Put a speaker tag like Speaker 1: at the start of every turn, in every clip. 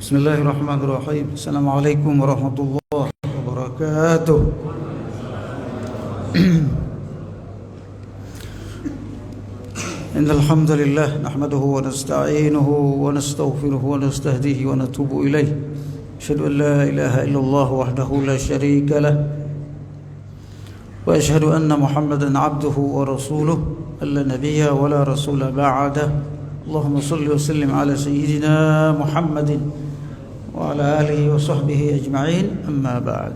Speaker 1: Bismillahirrahmanirrahim. Assalamualaikum warahmatullahi wabarakatuh. Innal hamdalillah nahmaduhu wa nasta'inuhu wa nastaghfiruhu wa nastahdihi wa natubu ilaih. Asyhadu an la ilaha illallah wahdahu la syarika lah wa asyhadu anna Muhammadan 'abduhu wa rasuluhu alla nabiyya wa la rasula ba'da. Allahumma salli wa sallim ala sayyidina Muhammadin wa ala alihi wa sahbihi ajma'in, amma ba'd.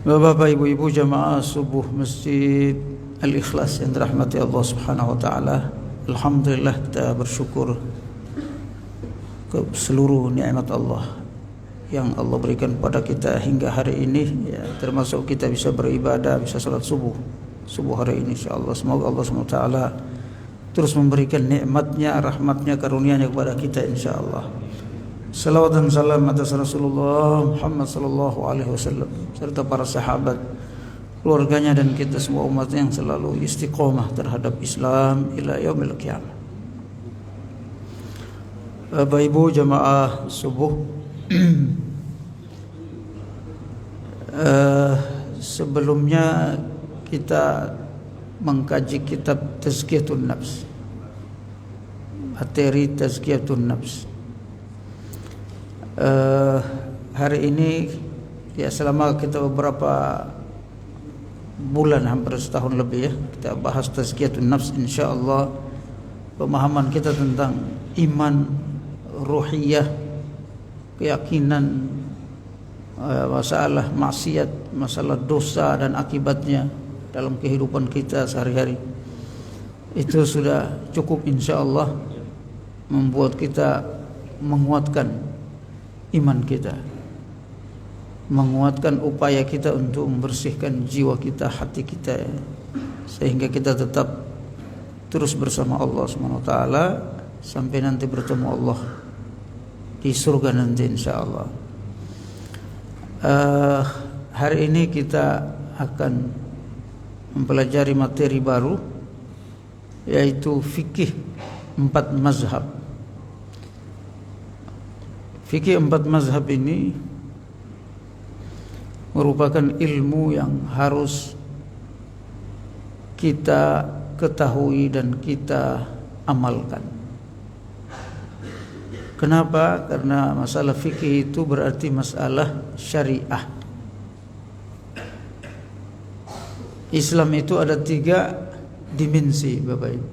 Speaker 1: Bapak, ibu-ibu jamaah subuh Masjid Al-Ikhlas yang dirahmati Allah Subhanahu wa taala, alhamdulillah kita bersyukur ke seluruh nikmat Allah yang Allah berikan kepada kita hingga hari ini, ya, termasuk kita bisa beribadah, bisa salat subuh hari ini insyaallah. Semoga Allah Subhanahu wa taala terus memberikan nikmatnya, rahmatnya, karunia-Nya kepada kita insyaallah. Salawat dan salam atas Rasulullah Muhammad sallallahu alaihi wasallam serta para sahabat, keluarganya dan kita semua umat yang selalu istiqomah terhadap Islam ila yaumil qiyamah. Bapak Ibu jamaah subuh, sebelumnya kita mengkaji kitab Tazkiyatun Nafs, materi Tazkiyatun Nafs. Hari ini, ya, selama kita beberapa bulan, hampir setahun lebih, ya, kita bahas Tazkiyatun Nafs. InsyaAllah pemahaman kita tentang iman, ruhiyah, keyakinan, masalah maksiat, masalah dosa dan akibatnya dalam kehidupan kita sehari-hari, itu sudah cukup insyaallah membuat kita menguatkan iman kita, menguatkan upaya kita untuk membersihkan jiwa kita, hati kita, sehingga kita tetap terus bersama Allah Subhanahu wa taala sampai nanti bertemu Allah di surga nanti insyaallah. Hari ini kita akan mempelajari materi baru, yaitu fikih 4 mazhab. Fikih 4 mazhab ini merupakan ilmu yang harus kita ketahui dan kita amalkan. Kenapa? Karena masalah fikih itu berarti masalah syariah. Islam itu ada 3 dimensi, Bapak Ibu.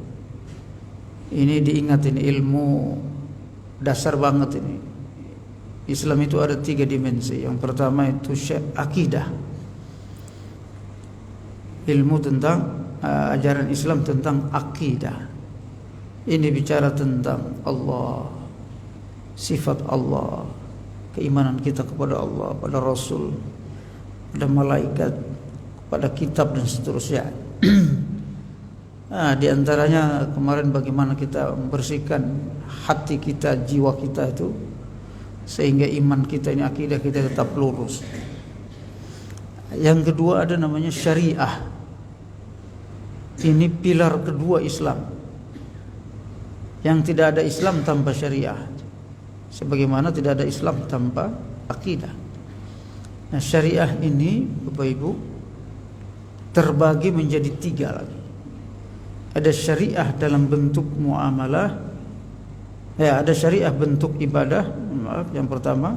Speaker 1: Ini diingat, ini ilmu dasar banget ini. Islam itu ada 3 dimensi. Yang pertama itu akidah. Ilmu tentang ajaran Islam tentang akidah. Ini bicara tentang Allah, sifat Allah, keimanan kita kepada Allah, pada Rasul, pada malaikat, pada kitab dan seterusnya. Nah, di antaranya kemarin bagaimana kita membersihkan hati kita, jiwa kita itu, sehingga iman kita ini, akidah kita tetap lurus. Yang kedua ada namanya syariah. Ini pilar kedua Islam. Yang tidak ada Islam tanpa syariah, sebagaimana tidak ada Islam tanpa akidah. Nah, syariah ini Bapak Ibu terbagi menjadi 3 lagi. Ada syariah dalam bentuk muamalah, ya, ada syariah bentuk ibadah. Yang pertama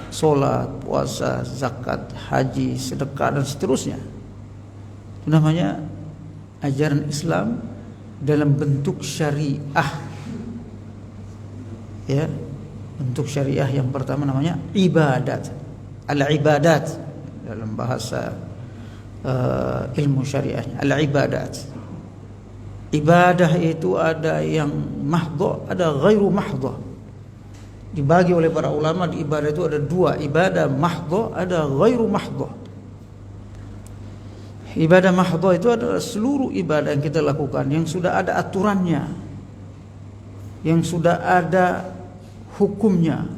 Speaker 1: salat, puasa, zakat, haji, sedekah dan seterusnya. Itu namanya ajaran Islam dalam bentuk syariah. Ya, bentuk syariah yang pertama namanya ibadat. Al-ibadat dalam bahasa ilmu syariahnya, al-ibadat. Ibadah itu ada yang mahdhah, ada ghairu mahdhah. Dibagi oleh para ulama di ibadah itu ada 2, ibadah mahdhah, ada ghairu mahdhah. Ibadah mahdhah itu adalah seluruh ibadah yang kita lakukan yang sudah ada aturannya, yang sudah ada hukumnya,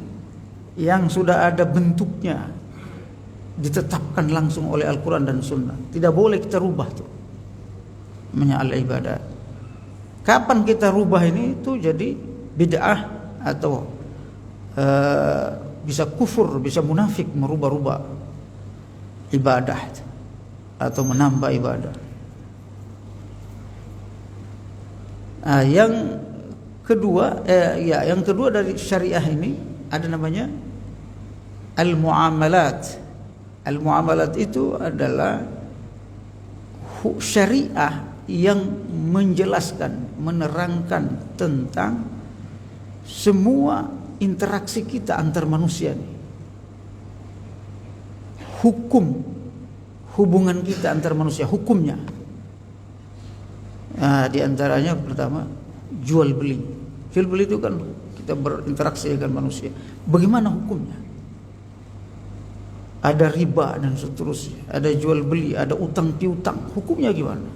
Speaker 1: yang sudah ada bentuknya, ditetapkan langsung oleh Al-Quran dan Sunnah. Tidak boleh kita rubah tuh, namanya al-ibadah. Kapan kita rubah ini itu jadi bid'ah atau bisa kufur, bisa munafik, merubah-rubah ibadah atau menambah ibadah. Yang kedua dari syariah ini ada namanya al-muamalat. Al-muamalat itu adalah syariah yang menjelaskan, menerangkan tentang semua interaksi kita antar manusia, hukum hubungan kita antar manusia, hukumnya. Di antaranya pertama jual beli. Jual beli itu kan kita berinteraksi dengan manusia. Bagaimana hukumnya? Ada riba dan seterusnya, ada jual beli, ada utang piutang. Hukumnya gimana?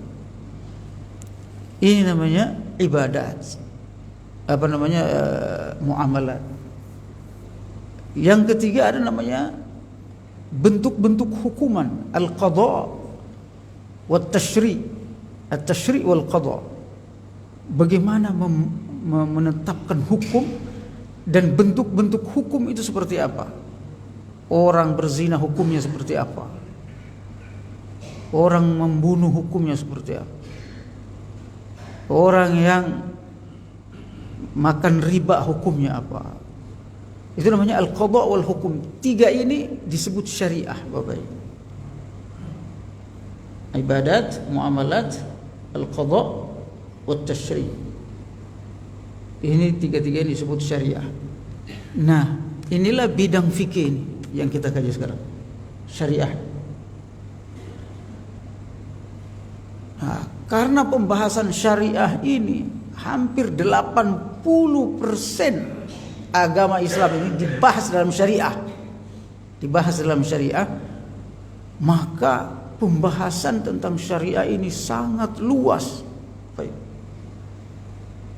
Speaker 1: Ini namanya ibadat. Muamalat. Yang ketiga ada namanya bentuk-bentuk hukuman, al-qadha wat tashri'. At-tashri' wal qadha. Bagaimana menetapkan hukum dan bentuk-bentuk hukum itu seperti apa? Orang berzina hukumnya seperti apa? Orang membunuh hukumnya seperti apa? Orang yang makan riba hukumnya apa? Itu namanya al-qadha wal hukum. Tiga ini disebut syariah, Bapak Ibu. Ibadat, muamalat, al-qadha wat tashri'. Ini tiga-tiga ini disebut syariah. Nah, inilah bidang fikih ini yang kita kaji sekarang. Syariah. Nah, karena pembahasan syariah ini hampir 80% agama Islam ini dibahas dalam syariah. Dibahas dalam syariah, maka pembahasan tentang syariah ini sangat luas.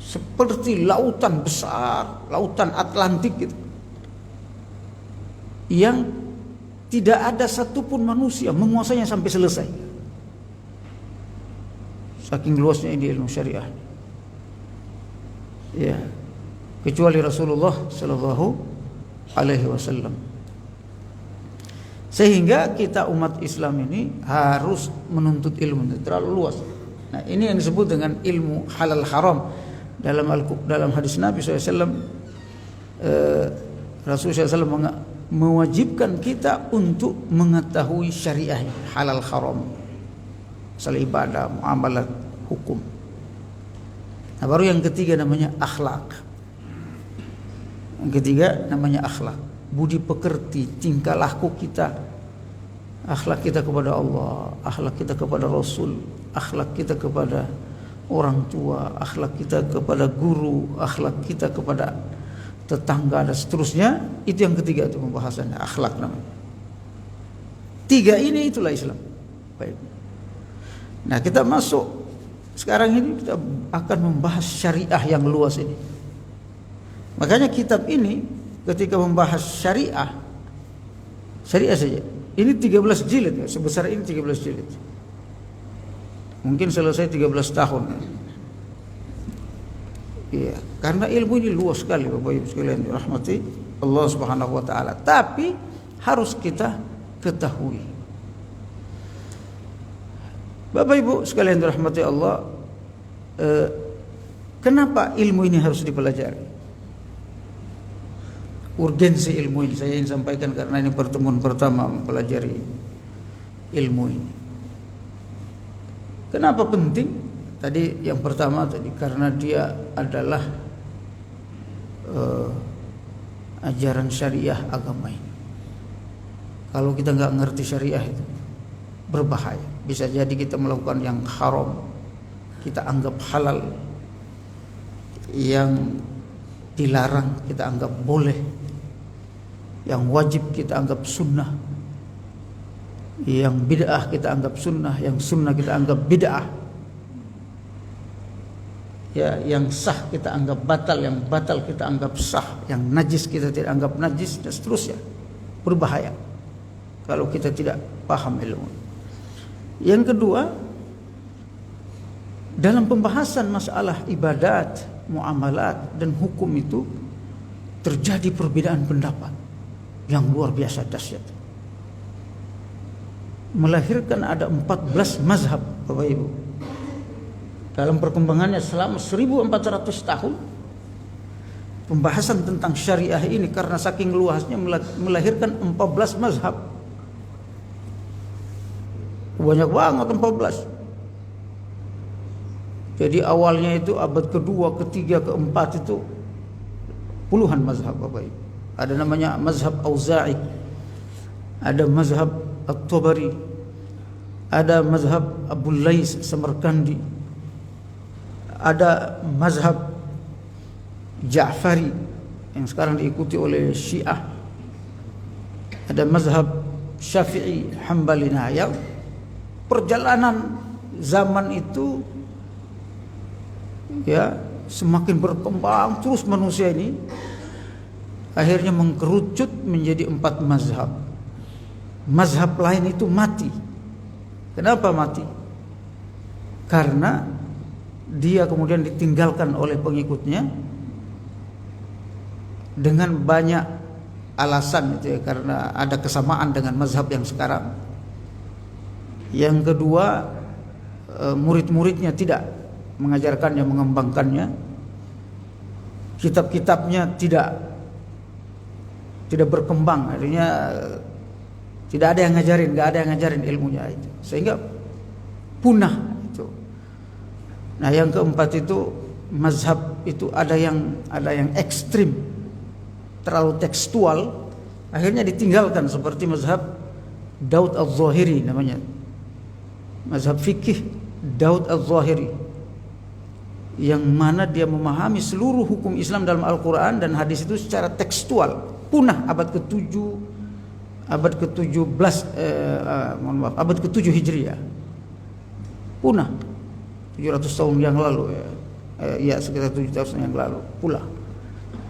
Speaker 1: Seperti lautan besar, lautan Atlantik gitu. Yang tidak ada satupun manusia menguasainya sampai selesai. Saking luasnya ini ilmu syariah. Ya, kecuali Rasulullah sallallahu alaihi wasallam. Sehingga kita umat Islam ini harus menuntut ilmu, terlalu luas. Nah, ini yang disebut dengan ilmu halal haram. Dalam hadis Nabi SAW, Rasulullah SAW mewajibkan kita untuk mengetahui syariah halal haram, masalah ibadah, muamalat, hukum. Nah, baru yang ketiga namanya akhlak. Yang ketiga namanya akhlak, budi pekerti, tingkah laku kita, akhlak kita kepada Allah, akhlak kita kepada Rasul, akhlak kita kepada orang tua, akhlak kita kepada guru, akhlak kita kepada tetangga dan seterusnya. Itu yang ketiga, itu pembahasannya akhlak namanya. Tiga ini itulah Islam. Baik. Nah, kita masuk sekarang ini, kita akan membahas syariah yang luas ini. Makanya kitab ini ketika membahas syariah saja, ini 13 jilid, sebesar ini 13 jilid. Mungkin selesai 13 tahun. Iya, karena ilmu ini luas sekali Bapak Ibu sekalian dirahmati Allah Subhanahu wa taala. Tapi harus kita ketahui. Bapak Ibu sekalian dirahmati Allah, kenapa ilmu ini harus dipelajari? Urgensi ilmu ini saya ingin sampaikan karena ini pertemuan pertama mempelajari ilmu ini. Kenapa penting? Tadi yang pertama karena dia adalah ajaran syariah agama ini. Kalau kita nggak ngerti syariah itu berbahaya. Bisa jadi kita melakukan yang haram kita anggap halal, yang dilarang kita anggap boleh, yang wajib kita anggap sunnah, yang bid'ah kita anggap sunnah, yang sunnah kita anggap bid'ah. Ya, yang sah kita anggap batal, yang batal kita anggap sah, yang najis kita tidak anggap najis, dan seterusnya. Berbahaya kalau kita tidak paham ilmu. Yang kedua, dalam pembahasan masalah ibadat, muamalat dan hukum itu terjadi perbedaan pendapat yang luar biasa dahsyat. Melahirkan ada 14 mazhab, Bapak Ibu. Dalam perkembangannya selama 1400 tahun, pembahasan tentang syariah ini karena saking luasnya melahirkan 14 mazhab. Banyak banget 14. Jadi awalnya itu abad kedua, ketiga, keempat itu puluhan mazhab, Bapak Ibu. Ada namanya mazhab Auza'i, ada mazhab At-Tabari, ada mazhab Abu Lais Samarkandi, ada mazhab Ja'fari yang sekarang diikuti oleh Syiah, ada mazhab Syafi'i, Hambali. Nah, ya, perjalanan zaman itu ya semakin berkembang terus, manusia ini akhirnya mengkerucut menjadi 4 mazhab. Mazhab lain itu mati. Kenapa mati? Karena dia kemudian ditinggalkan oleh pengikutnya dengan banyak alasan itu ya, karena ada kesamaan dengan mazhab yang sekarang. Yang kedua, murid-muridnya tidak mengajarkannya, mengembangkannya. Kitab-kitabnya tidak berkembang, artinya tidak ada yang ngajarin, nggak ada yang ngajarin ilmunya itu, sehingga punah itu. Nah, yang keempat itu mazhab itu ada yang ekstrim, terlalu tekstual, akhirnya ditinggalkan, seperti mazhab Daud Al-Zahiri namanya, mazhab fikih Daud Al-Zahiri, yang mana dia memahami seluruh hukum Islam dalam Al-Quran dan hadis itu secara tekstual. Punah abad ke-7, abad ke-7 Hijriah. Punah 700 tahun yang lalu ya, sekitar 7 tahun yang lalu pula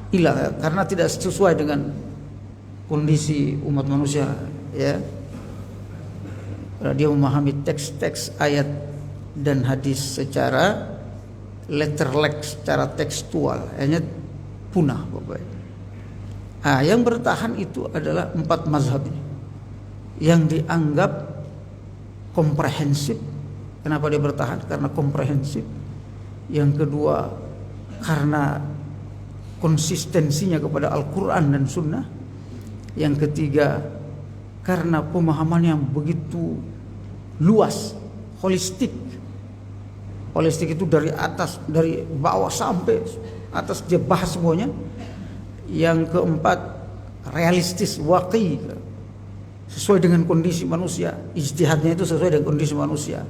Speaker 1: hilang karena tidak sesuai dengan kondisi umat manusia ya. Dia memahami teks-teks ayat dan hadis secara letterlek, secara tekstual, hanya punah, Bapak. Nah, yang bertahan itu adalah 4 mazhab ini yang dianggap komprehensif. Kenapa dia bertahan? Karena komprehensif. Yang kedua, karena konsistensinya kepada Al-Quran dan Sunnah. Yang ketiga, karena pemahaman yang begitu luas, holistik. Holistik itu dari atas, dari bawah sampai atas, dia bahas semuanya. Yang keempat, realistis, waqi, sesuai dengan kondisi manusia, ijtihadnya itu sesuai dengan kondisi manusia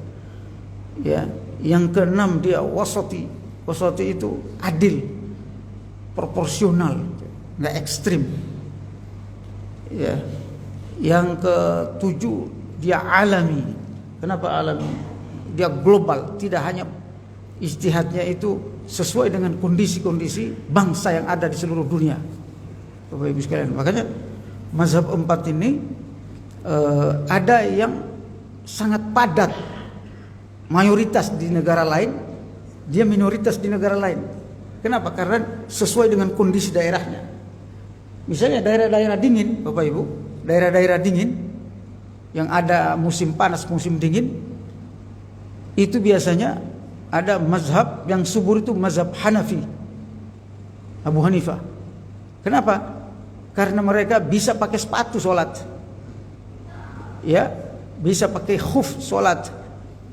Speaker 1: ya. Yang keenam, dia wasati. Wasati itu adil, proporsional, nggak ekstrim ya. Yang ketujuh, dia alami. Kenapa alami? Dia global, tidak hanya ijtihadnya itu sesuai dengan kondisi-kondisi bangsa yang ada di seluruh dunia, Bapak Ibu sekalian. Makanya mazhab 4 ini ada yang sangat padat, mayoritas di negara lain, dia minoritas di negara lain. Kenapa? Karena sesuai dengan kondisi daerahnya. Misalnya daerah-daerah dingin, Bapak Ibu, daerah-daerah dingin yang ada musim panas, musim dingin, itu biasanya ada mazhab yang subur, itu mazhab Hanafi, Abu Hanifah. Kenapa? Karena mereka bisa pakai sepatu sholat ya, bisa pakai khuf sholat,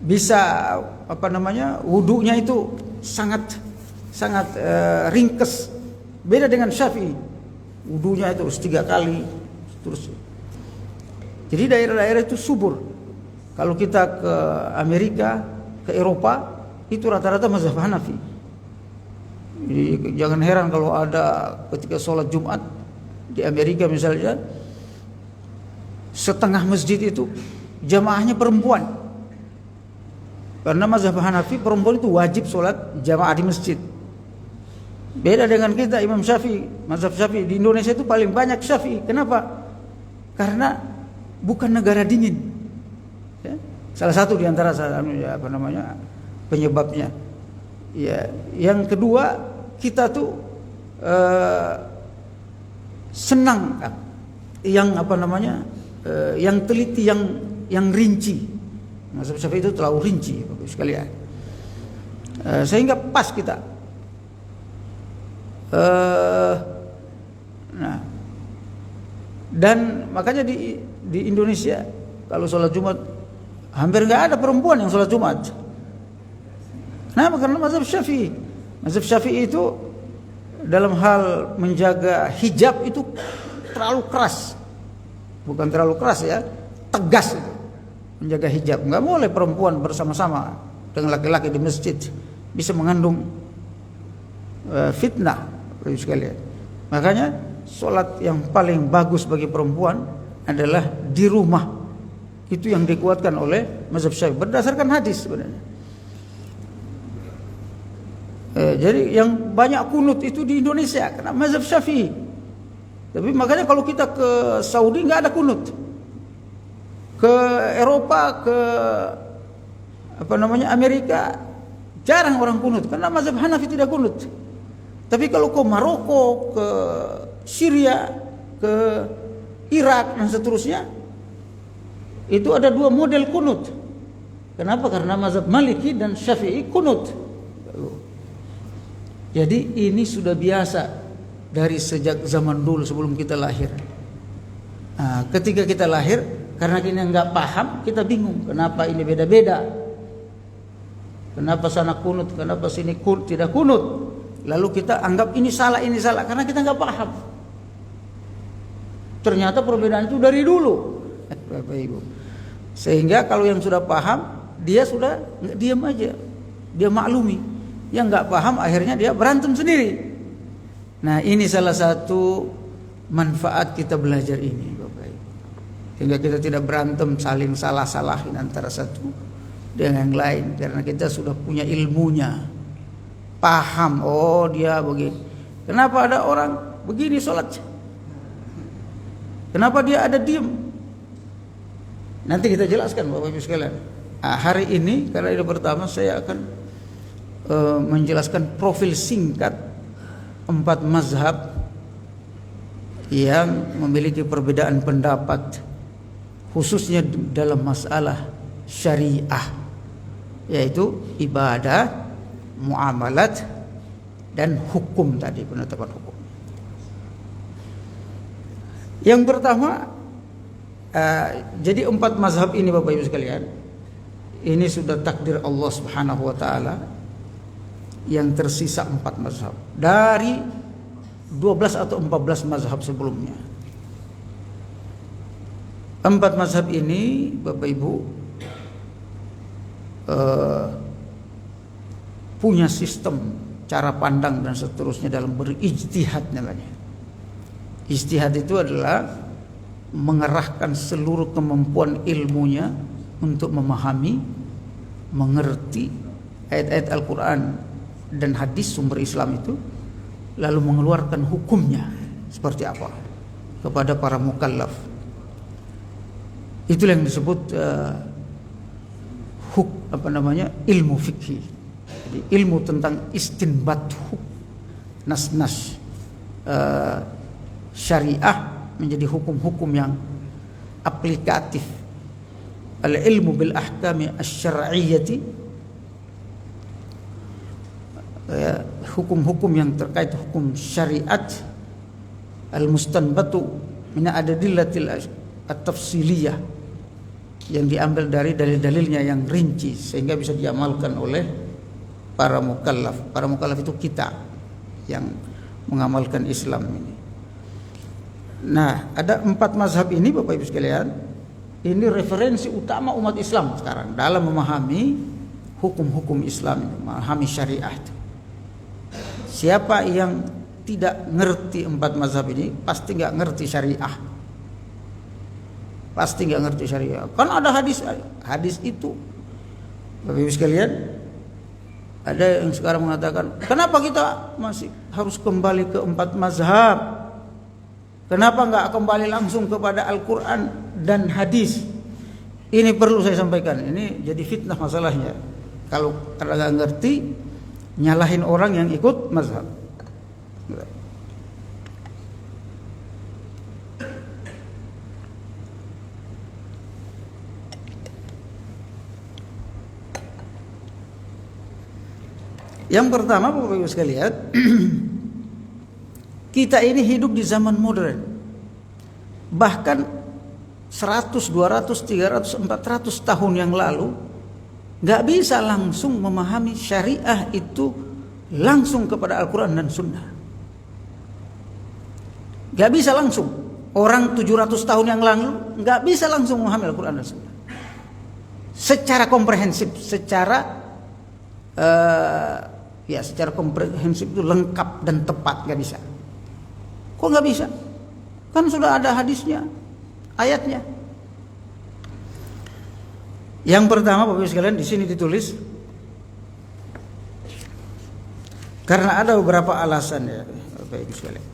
Speaker 1: bisa wudunya itu sangat ringkes. Beda dengan Syafi'i, wudunya itu harus 3 kali terus. Jadi daerah-daerah itu subur. Kalau kita ke Amerika, ke Eropa, itu rata-rata mazhab Hanafi. Jadi jangan heran kalau ada ketika sholat Jumat di Amerika misalnya, setengah masjid itu jamaahnya perempuan. Karena mazhab Hanafi, perempuan itu wajib sholat jamaah di masjid. Beda dengan kita, Imam Syafi'i, mazhab Syafi'i di Indonesia itu paling banyak Syafi'i. Kenapa? Karena bukan negara dingin ya. Salah satu di antara penyebabnya. Ya, yang kedua, kita tuh senang yang yang teliti, yang rinci. Mazhab Syafi'i itu terlalu rinci Bapak sekalian. Sehingga pas kita. Nah, dan makanya di Indonesia kalau sholat Jumat hampir nggak ada perempuan yang sholat Jumat. Kenapa? Karena mazhab Syafi'i. Mazhab Syafi'i itu dalam hal menjaga hijab itu terlalu keras. Bukan terlalu keras ya, tegas itu. Menjaga hijab. Nggak boleh perempuan bersama-sama dengan laki-laki di masjid, bisa mengandung fitnah, Bapak sekalian. Makanya sholat yang paling bagus bagi perempuan adalah di rumah. Itu yang dikuatkan oleh mazhab Syafi'i berdasarkan hadis sebenarnya. Jadi yang banyak kunut itu di Indonesia karena mazhab Syafi'i. Tapi makanya kalau kita ke Saudi nggak ada kunut, ke Eropa, ke Amerika jarang orang kunut karena mazhab Hanafi tidak kunut. Tapi kalau ke Maroko, ke Syria, ke Irak dan seterusnya, itu ada dua model kunut. Kenapa? Karena mazhab Maliki dan Syafi'i kunut. Jadi ini sudah biasa dari sejak zaman dulu sebelum kita lahir. Nah, ketika kita lahir, karena kita nggak paham, kita bingung kenapa ini beda-beda. Kenapa sana kunut, kenapa sini tidak kunut. Lalu kita anggap ini salah karena kita nggak paham. Ternyata perbedaan itu dari dulu, Bapak Ibu. Sehingga kalau yang sudah paham, dia sudah nggak diam aja, dia maklumi. Yang nggak paham akhirnya dia berantem sendiri. Nah, ini salah satu manfaat kita belajar ini, Bapak Ibu. Sehingga kita tidak berantem saling salah-salahin antara satu dengan yang lain karena kita sudah punya ilmunya. Paham, oh dia begini. Kenapa ada orang begini sholat? Kenapa dia ada diam? Nanti kita jelaskan Bapak Ibu sekalian. Nah, hari ini karena ini pertama saya akan menjelaskan profil singkat 4 mazhab yang memiliki perbedaan pendapat khususnya dalam masalah syariah, yaitu ibadah, muamalat, dan hukum tadi, penetapan hukum. Yang pertama, jadi 4 mazhab ini Bapak Ibu sekalian, ini sudah takdir Allah Subhanahu wa taala. Yang tersisa 4 mazhab dari 12 atau 14 mazhab sebelumnya. 4 mazhab ini Bapak Ibu punya sistem cara pandang dan seterusnya dalam berijtihad namanya. Ijtihad itu adalah mengerahkan seluruh kemampuan ilmunya untuk memahami, mengerti ayat-ayat Al-Quran dan hadis sumber Islam itu, lalu mengeluarkan hukumnya seperti apa kepada para mukallaf. Itulah yang disebut ilmu fikih. Jadi ilmu tentang istinbat nas-nas syariah menjadi hukum-hukum yang aplikatif. Al-ilmu bil ahkami asy-syar'iyyati, hukum-hukum yang terkait hukum syariat, al-mustanbatu min adadillatil at-tafsiliyah, yang diambil dari dalil-dalilnya yang rinci sehingga bisa diamalkan oleh para mukallaf. Para mukallaf itu kita yang mengamalkan Islam ini. Nah, ada 4 mazhab ini Bapak Ibu sekalian. Ini referensi utama umat Islam sekarang dalam memahami hukum-hukum Islam, memahami syariat. Siapa yang tidak ngerti 4 mazhab ini pasti nggak ngerti syariah. Pasti nggak ngerti syariah. Kan ada hadis itu, Bapak Ibu sekalian. Ada yang sekarang mengatakan, kenapa kita masih harus kembali ke 4 mazhab? Kenapa nggak kembali langsung kepada Al-Quran dan hadis? Ini perlu saya sampaikan. Ini jadi fitnah masalahnya. Kalau Anda nggak ngerti, nyalahin orang yang ikut mazhab. Yang pertama, Bapak Ibu sekalian, kita ini hidup di zaman modern. Bahkan 100, 200, 300, 400 tahun yang lalu gak bisa langsung memahami syariah itu langsung kepada Al-Quran dan Sunnah. Gak bisa langsung. Orang 700 tahun yang lalu gak bisa langsung memahami Al-Quran dan Sunnah secara komprehensif, secara secara komprehensif itu lengkap dan tepat, gak bisa. Kok gak bisa? Kan sudah ada hadisnya, ayatnya. Yang pertama, Bapak Ibu sekalian, di sini ditulis karena ada beberapa alasan ya, Bapak Ibu sekalian.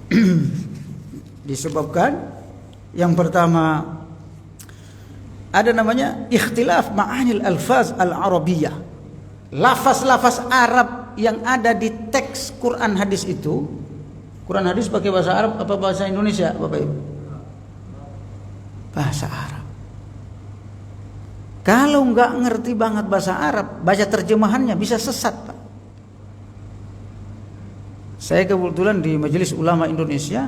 Speaker 1: Disebabkan yang pertama ada namanya ikhtilaf ma'anil alfaz al-arabiyyah. Lafaz-lafaz Arab yang ada di teks Quran hadis itu. Quran hadis pakai bahasa Arab apa bahasa Indonesia, Bapak Ibu? Bahasa Arab. Kalau nggak ngerti banget bahasa Arab, baca terjemahannya bisa sesat, Pak. Saya kebetulan di Majelis Ulama Indonesia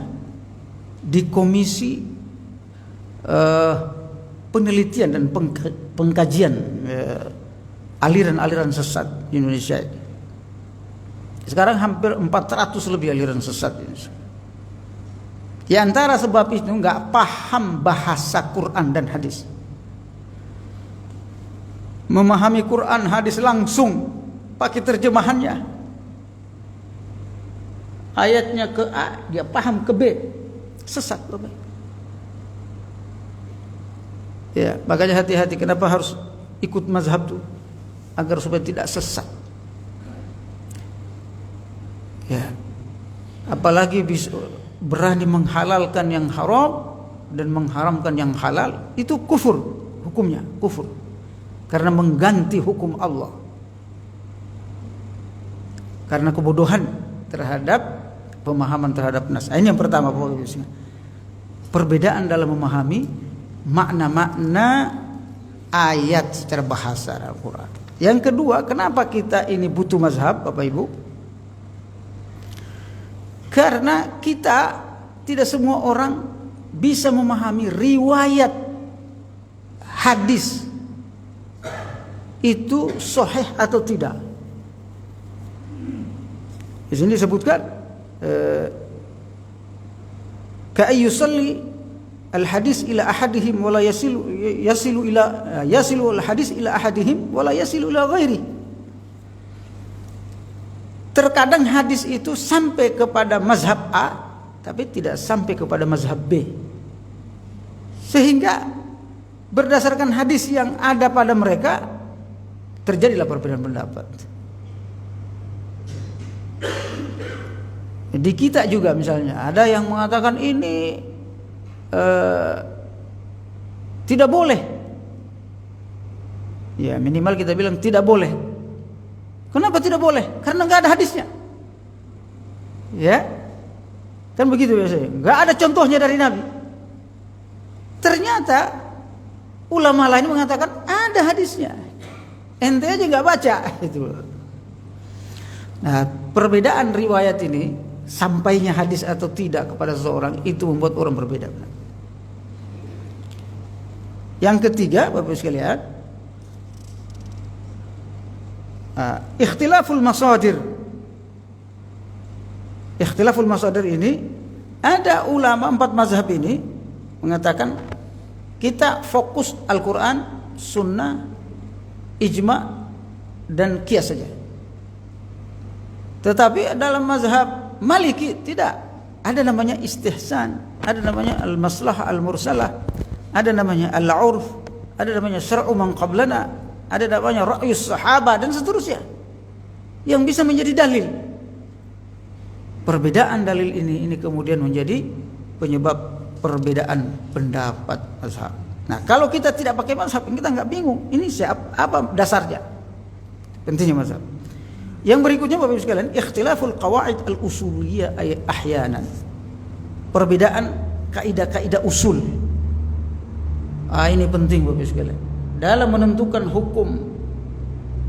Speaker 1: di komisi penelitian dan pengkajian aliran-aliran sesat di Indonesia. Sekarang hampir 400 lebih aliran sesat di Indonesia. Di antara sebab itu nggak paham bahasa Quran dan hadis. Memahami Quran hadis langsung pakai terjemahannya. Ayatnya ke A, dia paham ke B. Sesat, Bapak. Ya, makanya hati-hati, kenapa harus ikut mazhab itu? Agar supaya tidak sesat. Ya. Apalagi bisa berani menghalalkan yang haram dan mengharamkan yang halal, itu kufur, hukumnya kufur. Karena mengganti hukum Allah. Karena kebodohan terhadap pemahaman terhadap nas. Ini yang pertama, perbedaan dalam memahami makna-makna ayat secara bahasa Al-Quran. Yang kedua, kenapa kita ini butuh mazhab, Bapak Ibu? Karena kita tidak semua orang bisa memahami riwayat hadis itu sahih atau tidak. Di sini disebutkan ka ayyusalli al-hadis ila ahadihim wala yasilu al-hadis ila ahadihim wala yasilu ila ghairi. Terkadang hadis itu sampai kepada mazhab A tapi tidak sampai kepada mazhab B. Sehingga berdasarkan hadis yang ada pada mereka terjadilah perbedaan pendapat. Di kita juga misalnya ada yang mengatakan ini tidak boleh. Ya minimal kita bilang tidak boleh. Kenapa tidak boleh? Karena nggak ada hadisnya. Ya, kan begitu biasanya. Nggak ada contohnya dari Nabi. Ternyata ulama lain mengatakan ada hadisnya. Ente aja nggak baca itu. Nah, perbedaan riwayat ini sampainya hadis atau tidak kepada seseorang itu membuat orang berbeda. Yang ketiga, Bapak sekalian, ikhtilaful masadir. Ikhtilaful masadir ini ada ulama 4 mazhab ini mengatakan kita fokus Al-Quran, Sunnah, ijma dan qiyas saja. Tetapi dalam mazhab Maliki tidak. Ada namanya istihsan, ada namanya al-maslahah al-mursalah, ada namanya al-urf, ada namanya syar'u man qablana, ada namanya ra'yus sahabah dan seterusnya. Yang bisa menjadi dalil. Perbedaan dalil ini kemudian menjadi penyebab perbedaan pendapat mazhab. Nah, kalau kita tidak pakai mazhab, kita nggak bingung. Ini siapa, apa dasarnya? Pentingnya mazhab. Yang berikutnya Bapak Ibu sekalian, ikhtilaful qawaid al-usuliyah ahyanan. Perbedaan kaidah-kaidah usul. Ini penting Bapak Ibu sekalian. Dalam menentukan hukum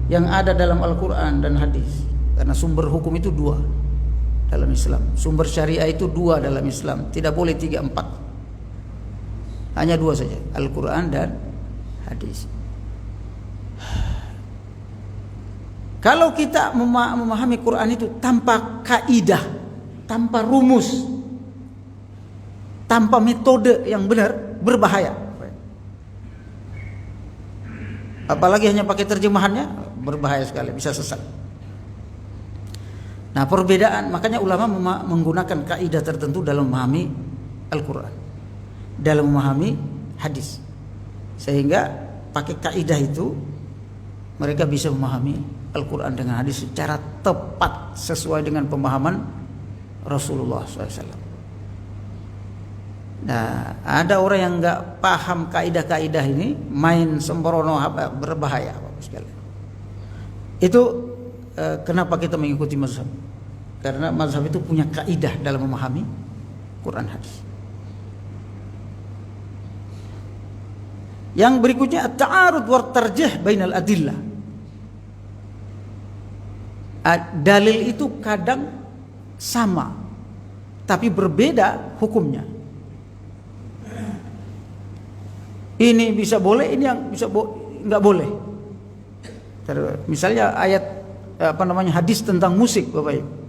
Speaker 1: yang ada dalam Al-Qur'an dan hadis. Karena sumber hukum itu dua dalam Islam. Sumber syariah itu dua dalam Islam. Tidak boleh 3, 4. Hanya dua saja, Al-Qur'an dan hadis. Kalau kita memahami Quran itu tanpa kaidah, tanpa rumus, tanpa metode yang benar, berbahaya. Apalagi hanya pakai terjemahannya, berbahaya sekali, bisa sesat. Nah, perbedaan, makanya ulama menggunakan kaidah tertentu dalam memahami Al-Quran, dalam memahami hadis, sehingga pakai kaidah itu mereka bisa memahami Al-Quran dengan hadis secara tepat sesuai dengan pemahaman Rasulullah SAW. Nah, ada orang yang nggak paham kaidah-kaidah ini, main sembrono, berbahaya, Bapak sekalian. Itu kenapa kita mengikuti mazhab? Karena mazhab itu punya kaidah dalam memahami Quran hadis. Yang berikutnya at-ta'arud wa tarjih bainal adillah. Dalil itu kadang sama tapi berbeda hukumnya. Ini bisa boleh, ini yang bisa nggak boleh. Misalnya ayat hadis tentang musik, Bapak Ibu.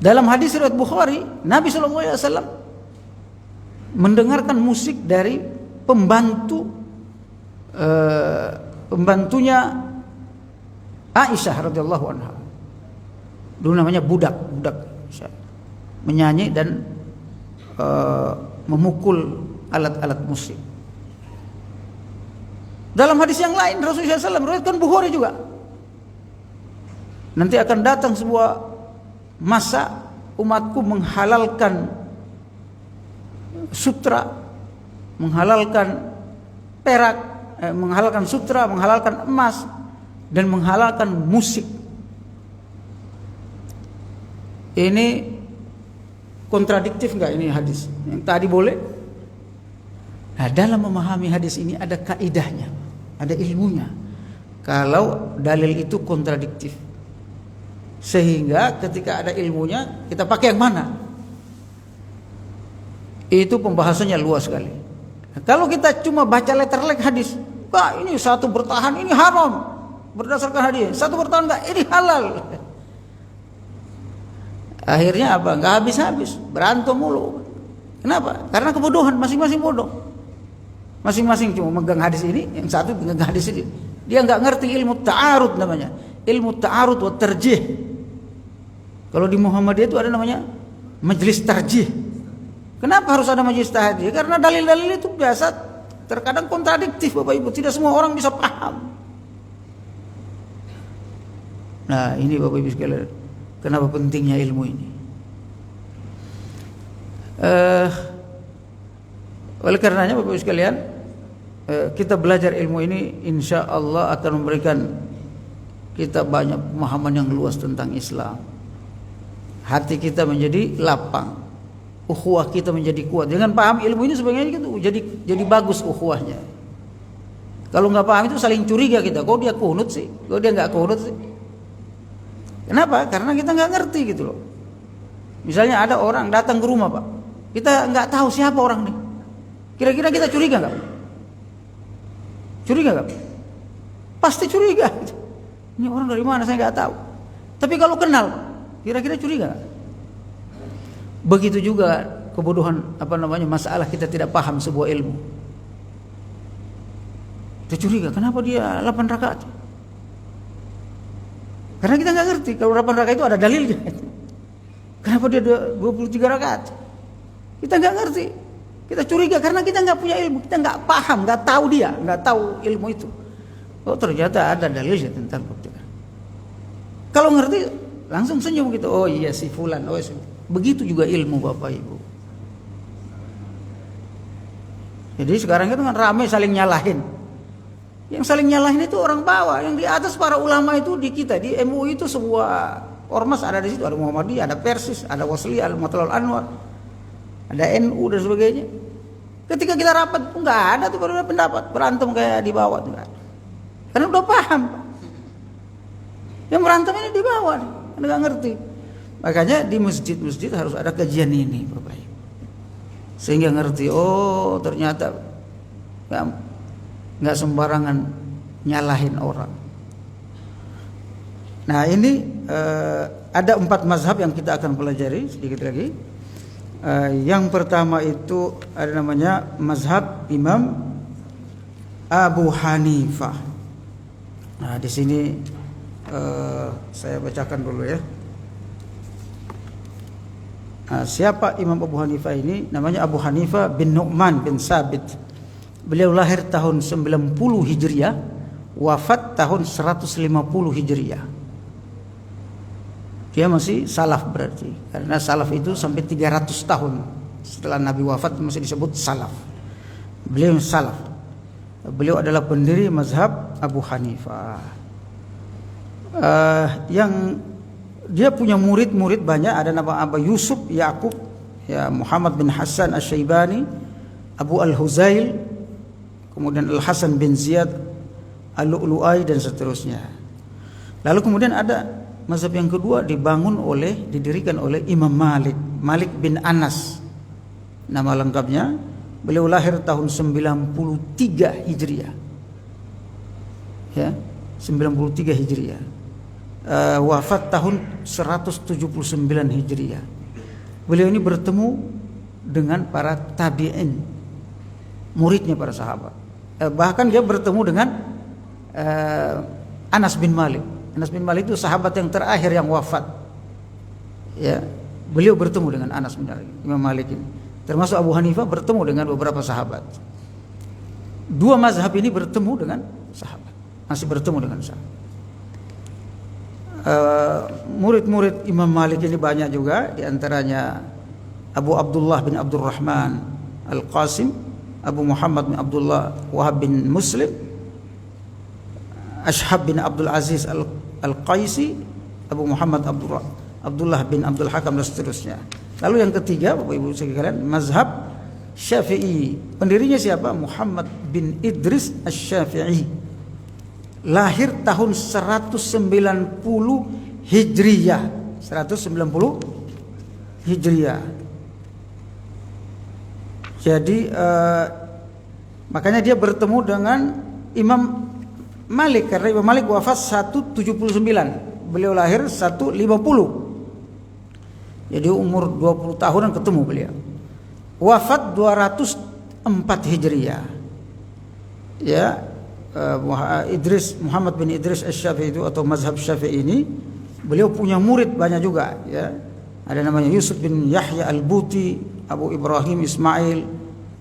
Speaker 1: Dalam hadis riwayat Bukhari, Nabi SAW mendengarkan musik dari pembantunya Aisyah radhiyallahu anha. Dulu namanya budak menyanyi dan memukul alat-alat musik. Dalam hadis yang lain Rasulullah SAW riwayatkan Bukhari juga, nanti akan datang sebuah masa umatku menghalalkan sutra, menghalalkan perak, menghalalkan sutra, menghalalkan emas, dan menghalalkan musik. Ini kontradiktif enggak ini hadis? Yang tadi boleh. Nah, dalam memahami hadis ini ada kaidahnya, ada ilmunya. Kalau dalil itu kontradiktif, sehingga ketika ada ilmunya kita pakai yang mana? Itu pembahasannya luas sekali. Nah, kalau kita cuma baca letterlek hadis, ini satu bertahan ini haram berdasarkan hadis, satu bertahan enggak ini halal. Akhirnya apa? Enggak habis-habis, berantem mulu. Kenapa? Karena kebodohan, masing-masing bodoh. Masing-masing cuma megang hadis ini, yang satu megang hadis ini. Dia enggak ngerti ilmu ta'arud namanya. Ilmu ta'arud wa tarjih. Kalau di Muhammadiyah itu ada namanya majelis tarjih. Kenapa harus ada majelis tarjih? Karena dalil-dalil itu biasa terkadang kontradiktif, Bapak Ibu. Tidak semua orang bisa paham. Nah, ini Bapak Ibu sekalian, kenapa pentingnya ilmu ini? Oleh karenanya Bapak Ibu sekalian, kita belajar ilmu ini insya Allah akan memberikan kita banyak pemahaman yang luas tentang Islam. Hati kita menjadi lapang, ukhuwah kita menjadi kuat. Dengan paham ilmu ini sebenarnya gitu, jadi bagus ukhuwahnya. Kalau nggak paham itu saling curiga kita. Kok dia kunut sih? Kok dia nggak kunut sih? Kenapa? Karena kita nggak ngerti gitu loh. Misalnya ada orang datang ke rumah, Pak, kita nggak tahu siapa orang nih. Kira-kira kita curiga nggak? Curiga nggak? Pasti curiga. Ini orang dari mana saya nggak tahu. Tapi kalau kenal, kira-kira curiga nggak? Begitu juga kebodohan masalah kita tidak paham sebuah ilmu. Kita curiga, kenapa dia 8 rakaat? Karena kita nggak ngerti kalau 8 rakaat itu ada dalilnya. Kenapa dia 23 rakaat? Kita nggak ngerti. Kita curiga karena kita nggak punya ilmu, kita nggak paham, nggak tahu nggak tahu ilmu itu. Oh, ternyata ada dalilnya tentang bukti. Kalau ngerti langsung senyum gitu. Oh iya si fulan. Oh begitu juga ilmu Bapak Ibu. Jadi sekarang itu kan ramai saling nyalahin. Yang saling nyalahin itu orang bawah, yang di atas para ulama itu di kita di MUI itu sebuah ormas ada di situ, ada Muhammadiyah, ada Persis, ada Wasliyah, ada Mu'tazilah Anwar, ada NU dan sebagainya. Ketika kita rapat nggak ada tuh berbeda pendapat, berantem kayak di bawah tuh nggak ada. Karena udah paham. Yang berantem ini di bawah, nggak ngerti. Makanya di masjid-masjid harus ada kajian ini, Bapak. Sehingga ngerti, oh ternyata nggak sembarangan nyalahin orang. Nah ini ada 4 mazhab yang kita akan pelajari sedikit lagi. Yang pertama itu ada namanya mazhab Imam Abu Hanifah. Nah di sini saya bacakan dulu ya. Siapa Imam Abu Hanifah ini? Namanya Abu Hanifah bin Nu'man bin Sabit. Beliau lahir tahun 90 Hijriah, wafat tahun 150 Hijriah. Dia masih salaf berarti, karena salaf itu sampai 300 tahun setelah Nabi wafat masih disebut salaf. Beliau salaf. Beliau adalah pendiri mazhab Abu Hanifah. Yang dia punya murid-murid banyak, ada nama Abu Yusuf Yaqub, ya Muhammad bin Hasan Asy-Syaibani, Abu Al-Huzail, kemudian Al-Hasan bin Ziyad Al-Lu'lu'ai dan seterusnya. Lalu kemudian ada mazhab yang kedua didirikan oleh Imam Malik, Malik bin Anas. Nama lengkapnya, beliau lahir tahun 93 Hijriah. Ya, 93 Hijriah. Wafat tahun 179 Hijriah. Beliau ini bertemu dengan para tabi'in, muridnya para sahabat. Bahkan dia bertemu dengan Anas bin Malik. Anas bin Malik itu sahabat yang terakhir yang wafat. Ya, beliau bertemu dengan Anas bin Malik, Imam Malik ini. Termasuk Abu Hanifah bertemu dengan beberapa sahabat. 2 mazhab ini bertemu dengan sahabat, masih bertemu dengan sahabat. Murid-murid Imam Malik ini banyak juga, diantaranya Abu Abdullah bin Abdurrahman Al-Qasim, Abu Muhammad bin Abdullah Wahab bin Muslim, Ashhab bin Abdul Aziz Al-Qaisi, Abu Muhammad Abdullah bin Abdul Hakam dan seterusnya. Lalu yang ketiga, Bapak Ibu sekalian, mazhab Syafi'i. Pendirinya siapa? Muhammad bin Idris Asy-Syafi'i. Lahir tahun 190 Hijriah. 190 Hijriah. Jadi makanya dia bertemu dengan Imam Malik, karena Imam Malik wafat 179, beliau lahir 150. Jadi umur 20 tahunan ketemu beliau. Wafat 204 Hijriah. Ya, Muhammad bin Idris Asy-Syafi'i itu atau mazhab Syafi'i ini, beliau punya murid banyak juga ya. Ada namanya Yusuf bin Yahya Al-Buti, Abu Ibrahim Ismail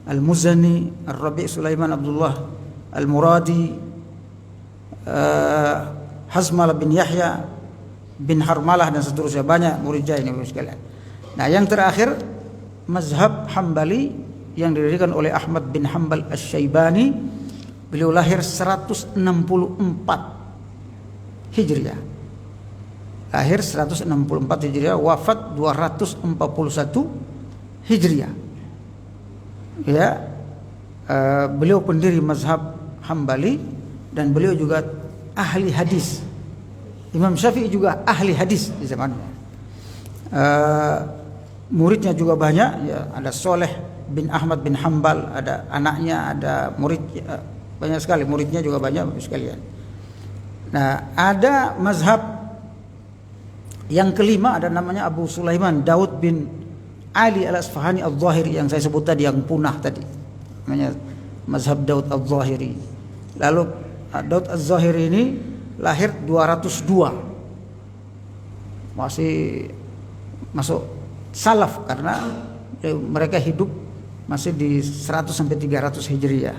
Speaker 1: Al-Muzani, Ar-Rabi' Sulaiman Abdullah Al-Muradi, Hazmal bin Yahya bin Harmalah dan seterusnya. Banyak muridnya ini sekalian. Nah, yang terakhir mazhab Hambali yang didirikan oleh Ahmad bin Hanbal Asy-Syaibani. Beliau lahir 164 Hijriah. Lahir 164 Hijriah, wafat 241 Hijriah. Ya, beliau pendiri mazhab Hambali dan beliau juga ahli hadis. Imam Syafi'i juga ahli hadis di zamannya. Muridnya juga banyak ya, ada Soleh bin Ahmad bin Hambal, ada anaknya, ada murid banyak sekali, muridnya juga banyak sekalian. Nah, ada mazhab yang kelima, ada namanya Abu Sulaiman Daud bin Ali Al-Asfahani Al-Zahiri yang saya sebut tadi, yang punah tadi. Namanya mazhab Daud Al-Zahiri. Lalu Daud Al-Zahiri ini lahir 202. Masih masuk salaf karena mereka hidup masih di 100 sampai 300 Hijriah.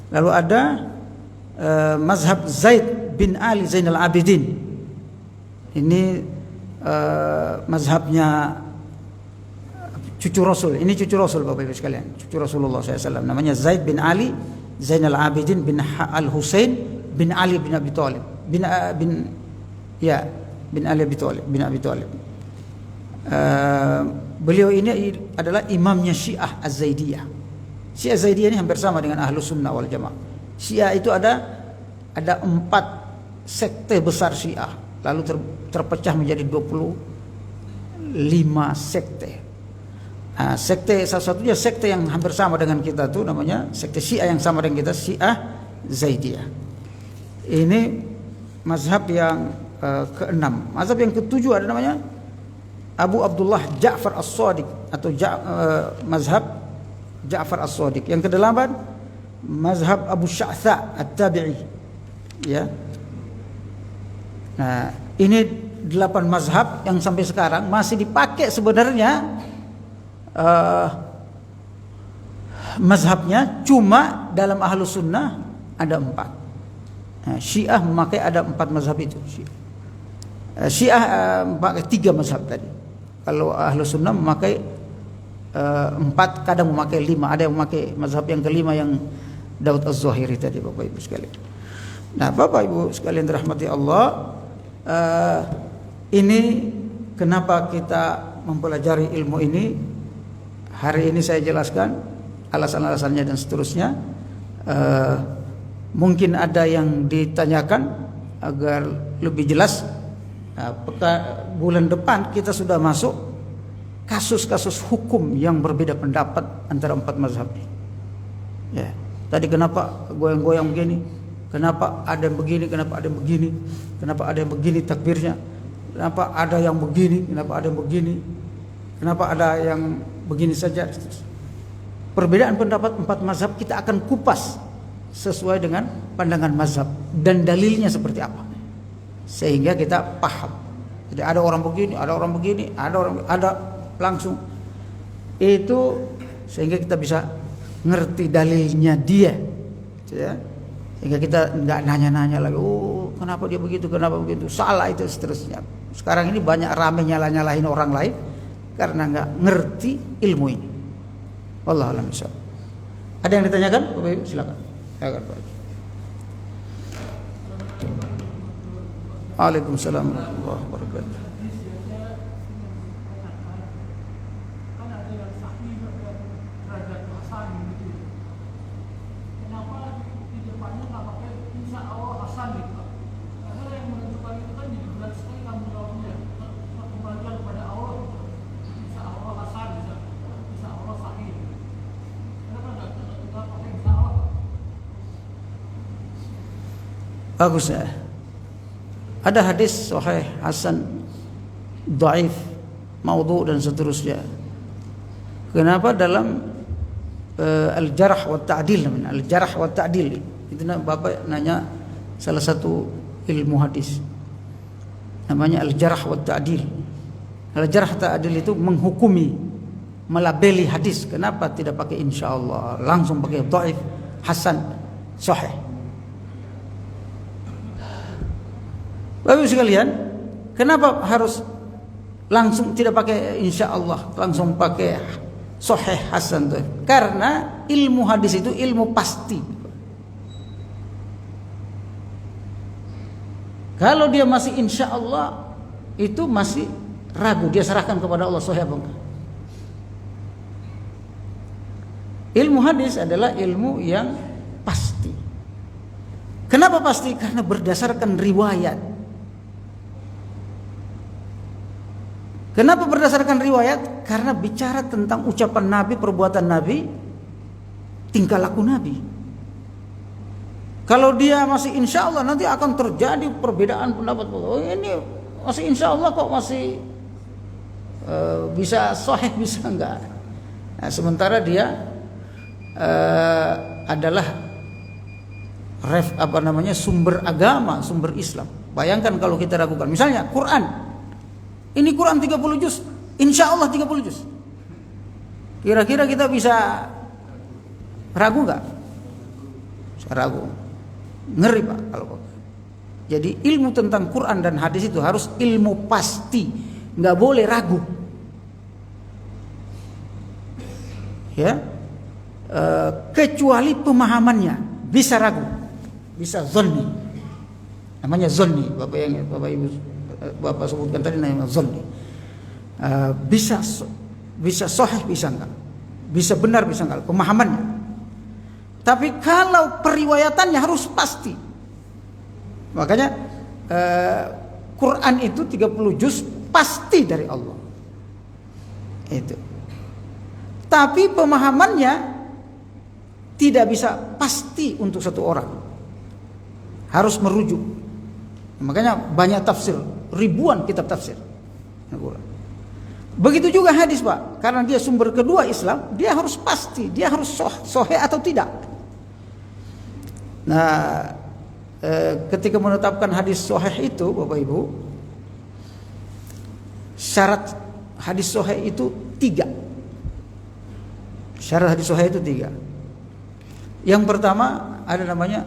Speaker 1: Lalu ada mazhab Zaid bin Ali Zainal Abidin. Ini mazhabnya cucu Rasul. Ini cucu Rasul Bapak Ibu sekalian, cucu Rasulullah SAW. Namanya Zaid bin Ali Zainal Abidin bin Al Husain bin Ali bin Abi Thalib bin Ali bin Abi Thalib. Beliau ini adalah imamnya Syiah Az-Zaidiyah. Syiah Zaidiyah ini hampir sama dengan Ahlus Sunnah wal Jamaah. Syiah itu ada 4 sekte besar Syiah, lalu terpecah menjadi 25 sekte. Nah, sekte salah satunya sekte yang hampir sama dengan kita tuh namanya sekte Syiah yang sama dengan kita, Syiah Zaidiyah. Ini mazhab yang ke-6. Mazhab yang ke-7 ada namanya Abu Abdullah Ja'far As-Shadiq atau mazhab Ja'far As-Shadiq. Yang ke-8 mazhab Abu Sya'tha At-Tabi'i. Ya. Nah, ini 8 mazhab yang sampai sekarang masih dipakai sebenarnya mazhabnya, cuma dalam Ahlus Sunnah ada 4. Nah, Syiah memakai ada 4 mazhab itu. Syiah memakai 3 mazhab tadi. Kalau Ahlus Sunnah memakai 4, kadang memakai 5. Ada yang memakai mazhab yang kelima yang Daud Az-Zahiri tadi, Bapak Ibu sekalian. Nah, Bapak Ibu sekalian dirahmati Allah, ini kenapa kita mempelajari ilmu ini. Hari ini saya jelaskan alasan-alasannya dan seterusnya. Mungkin ada yang ditanyakan agar lebih jelas. Bulan depan kita sudah masuk kasus-kasus hukum yang berbeda pendapat antara 4 mazhab ini. Ya. Tadi kenapa goyang-goyang begini? Kenapa ada yang begini? Kenapa ada yang begini? Kenapa ada yang begini takbirnya? Kenapa ada yang begini? Kenapa ada yang begini? Kenapa ada yang begini saja? Perbedaan pendapat 4 mazhab kita akan kupas sesuai dengan pandangan mazhab dan dalilnya seperti apa, sehingga kita paham. Jadi ada orang begini, ada orang begini, ada langsung itu, sehingga kita bisa ngerti dalilnya dia, ya. Sehingga kita nggak nanya-nanya lagi, oh kenapa dia begitu, kenapa begitu, salah itu seterusnya. Sekarang ini banyak rame nyalahin orang lain karena nggak ngerti ilmu ini. Wallahu a'lam bishawab. Ada yang ditanyakan? Bapak Ibu silakan. Waalaikumsalam warahmatullahi wabarakatuh. Bagus ya. Ada hadis sahih, hasan, dhaif, maudhu dan seterusnya. Kenapa dalam al-jarh wa ta'dil, al-jarh wa ta'dil itu Bapak nanya salah satu ilmu hadis. Namanya al-jarh wa ta'dil. Al-jarh ta'dil itu menghukumi, melabeli hadis. Kenapa tidak pakai insyaallah, langsung pakai dhaif, hasan, sahih? Bapak Ibu sekalian, kenapa harus langsung tidak pakai insyaallah, langsung pakai sahih hasan tuh? Karena ilmu hadis itu ilmu pasti. Kalau dia masih insyaallah, itu masih ragu, dia serahkan kepada Allah sahih apa enggak. Ilmu hadis adalah ilmu yang pasti. Kenapa pasti? Karena berdasarkan riwayat. Kenapa berdasarkan riwayat? Karena bicara tentang ucapan Nabi, perbuatan Nabi, tingkah laku Nabi. Kalau dia masih insya Allah, nanti akan terjadi perbedaan pendapat. Oh, ini masih insya Allah kok masih bisa sahih, bisa enggak. Nah, sementara dia adalah sumber agama, sumber Islam. Bayangkan kalau kita ragukan, misalnya Quran. Ini Quran 30 juz, insya Allah 30 juz. Kira-kira kita bisa ragu nggak? Ragu, ngeri Pak kalau. Jadi ilmu tentang Quran dan hadis itu harus ilmu pasti, nggak boleh ragu. ya, kecuali pemahamannya bisa ragu, bisa zonni, namanya zonni. Bapak Ibu Bapak sebutkan tadi namanya zonni. Bisa sahih, bisa enggak, bisa benar, bisa enggak pemahamannya. Tapi kalau periwayatannya harus pasti. Makanya Quran itu 30 juz pasti dari Allah. Itu. Tapi pemahamannya tidak bisa pasti untuk satu orang. Harus merujuk. Makanya banyak tafsir, ribuan kitab tafsir. Begitu juga hadis, Pak. Karena dia sumber kedua Islam, dia harus pasti, dia harus sahih atau tidak. Nah, ketika menetapkan hadis sahih itu, Bapak Ibu, syarat hadis sahih itu 3. Syarat hadis sahih itu 3. Yang pertama ada namanya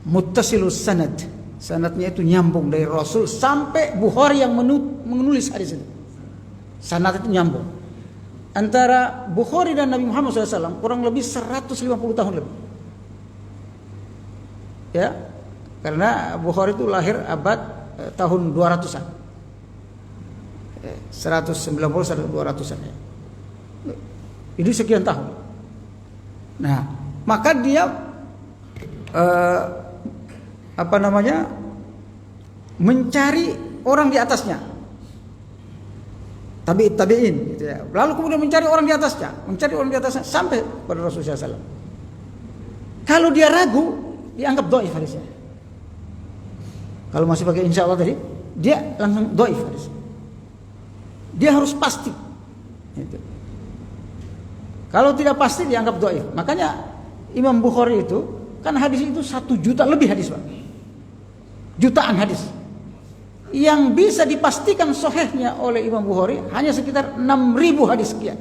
Speaker 1: muttasilus sanad. Sanadnya itu nyambung dari Rasul sampai Bukhari yang menulis hadis itu. Sanad itu nyambung. Antara Bukhari dan Nabi Muhammad SAW kurang lebih 150 tahun lebih. Ya, karena Bukhari itu lahir abad tahun 200-an. 190-200-an ya. Itu sekian tahun. Nah, maka dia mencari orang di atasnya. Tabi'in gitu ya. Lalu kemudian mencari orang di atasnya, sampai pada Rasulullah SAW. Kalau dia ragu, dianggap dhaif hadisnya. Kalau masih pakai insya Allah tadi, dia langsung dhaif hadisnya. Dia harus pasti. Gitu. Kalau tidak pasti dianggap dhaif. Makanya Imam Bukhari itu kan hadis itu 1 juta lebih hadis, Pak. Jutaan hadis. Yang bisa dipastikan sahihnya oleh Imam Bukhari hanya sekitar 6.000 hadis sekian.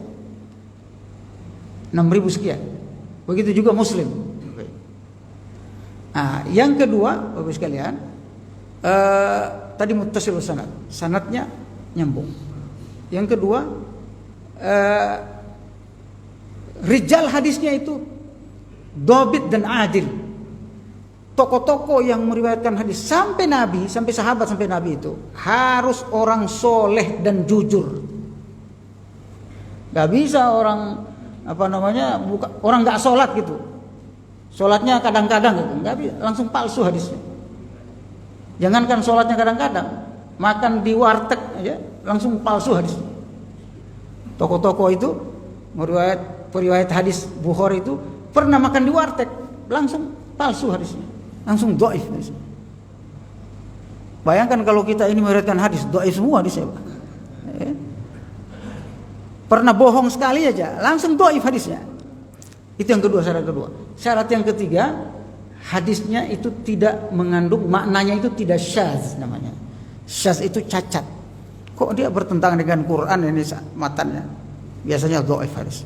Speaker 1: 6.000 sekian. Begitu juga Muslim. Nah, yang kedua, Bapak sekalian, tadi muttasilus sanad. Sanadnya nyambung. Yang kedua, rijal hadisnya itu dhabit dan adil. Tokoh-tokoh yang meriwayatkan hadis sampai Nabi, sampai sahabat, sampai Nabi itu harus orang soleh dan jujur. Gak bisa orang orang gak sholat gitu. Sholatnya kadang-kadang gitu, gak bisa, langsung palsu hadisnya. Jangankan sholatnya kadang-kadang, makan di warteg aja langsung palsu hadisnya. Tokoh-tokoh itu periwayat hadis Bukhari itu pernah makan di warteg, langsung palsu hadisnya. Langsung dhaif. Bayangkan kalau kita ini meriwayatkan hadis dhaif semua hadisnya, Pak. Pernah bohong sekali aja, langsung dhaif hadisnya. Itu yang kedua, syarat kedua. Syarat yang ketiga, hadisnya itu tidak mengandung, maknanya itu tidak syadz namanya. Syadz itu cacat. Kok dia bertentangan dengan Quran ini matannya? Biasanya dhaif hadis.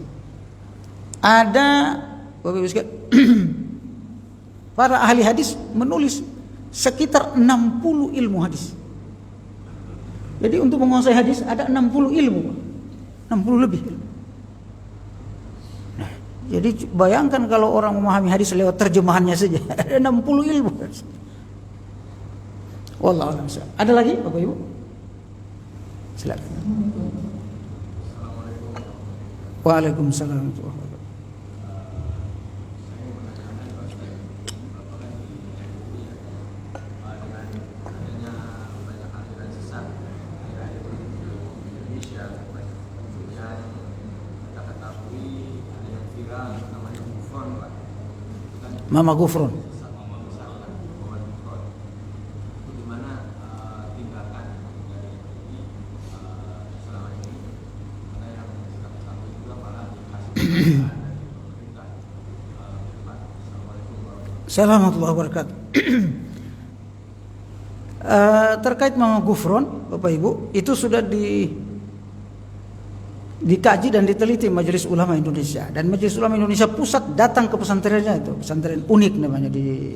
Speaker 1: Ada para ahli hadis menulis sekitar 60 ilmu hadis. Jadi untuk menguasai hadis ada 60 ilmu. 60 lebih. Nah, jadi bayangkan kalau orang memahami hadis lewat terjemahannya saja ada 60 ilmu. Wallahu a'lam. Ada lagi Bapak Ibu? Silakan. Waalaikumsalam warahmatullahi wabarakatuh. Mama Gufron. Assalamualaikum warahmatullahi wabarakatuh. Terkait Mama Gufron, Bapak Ibu, itu sudah dikaji dan diteliti Majelis Ulama Indonesia, dan Majelis Ulama Indonesia Pusat datang ke pesantrennya itu, pesantren unik namanya di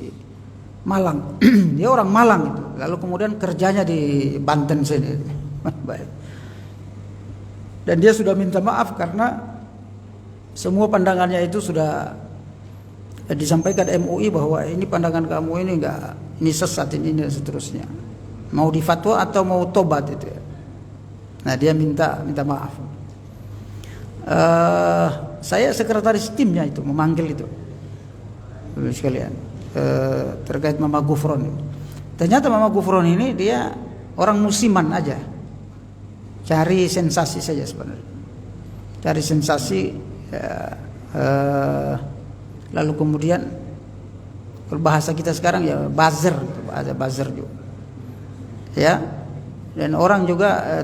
Speaker 1: Malang. Dia orang Malang itu, lalu kemudian kerjanya di Banten sini. Dan dia sudah minta maaf karena semua pandangannya itu sudah disampaikan MUI bahwa ini pandangan kamu ini enggak, ini sesat ini dan seterusnya. Mau difatwa atau mau tobat itu ya. Nah, dia minta maaf. Saya sekretaris timnya itu memanggil itu sekalian terkait Mama Gufron. Ternyata Mama Gufron ini dia orang musiman aja, cari sensasi saja sebenarnya, cari sensasi. Lalu kemudian kalau bahasa kita sekarang ya buzzer, bahasa buzzer juga, ya. Dan orang juga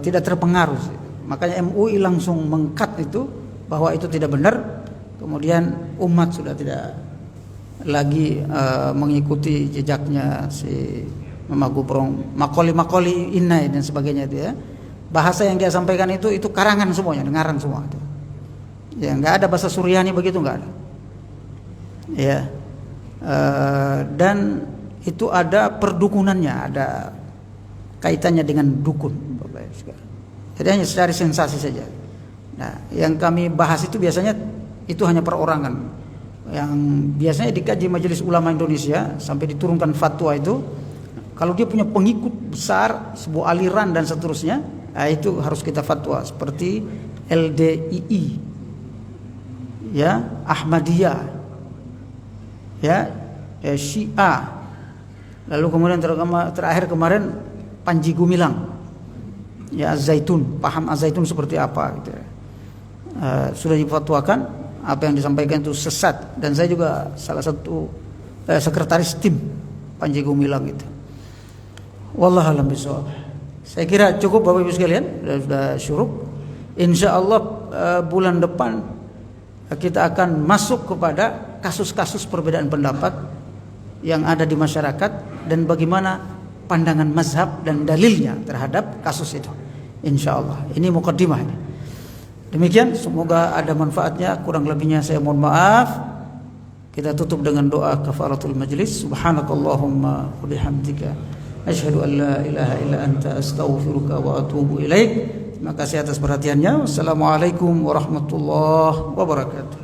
Speaker 1: tidak terpengaruh. Makanya MUI langsung mengkat itu bahwa itu tidak benar. Kemudian umat sudah tidak lagi mengikuti jejaknya si Mama Gufron, makoli inai dan sebagainya itu ya. Bahasa yang dia sampaikan itu karangan semuanya, ngarang semua itu. Ya, nggak ada bahasa Suryani begitu, nggak ada. Ya, dan itu ada perdukunannya, ada kaitannya dengan dukun, Bapak Ibu sekalian. Jadi hanya secara sensasi saja. Nah, yang kami bahas itu biasanya itu hanya perorangan. Yang biasanya dikaji Majelis Ulama Indonesia sampai diturunkan fatwa itu, kalau dia punya pengikut besar, sebuah aliran dan seterusnya, nah itu harus kita fatwa seperti LDII, ya, Ahmadiyah, ya, Syiah. Lalu kemudian terakhir kemarin Panji Gumilang, ya, Az-Zaitun, paham Az-Zaitun seperti apa gitu ya. Sudah difatwakan apa yang disampaikan itu sesat, dan saya juga salah satu sekretaris tim Panji Gumilang itu. Wallahu a'lam bishawab. Saya kira cukup Bapak Ibu sekalian, sudah syuruk. Insyaallah bulan depan kita akan masuk kepada kasus-kasus perbedaan pendapat yang ada di masyarakat dan bagaimana pandangan mazhab dan dalilnya terhadap kasus itu. Insyaallah. Ini mukaddimah ini. Demikian, semoga ada manfaatnya. Kurang lebihnya saya mohon maaf. Kita tutup dengan doa kafaratul majlis. Subhanakallahumma wa bihamdika asyhadu an la ilaha illa anta astaghfiruka wa atubu ilaik. Terima kasih atas perhatiannya. Wassalamualaikum warahmatullahi wabarakatuh.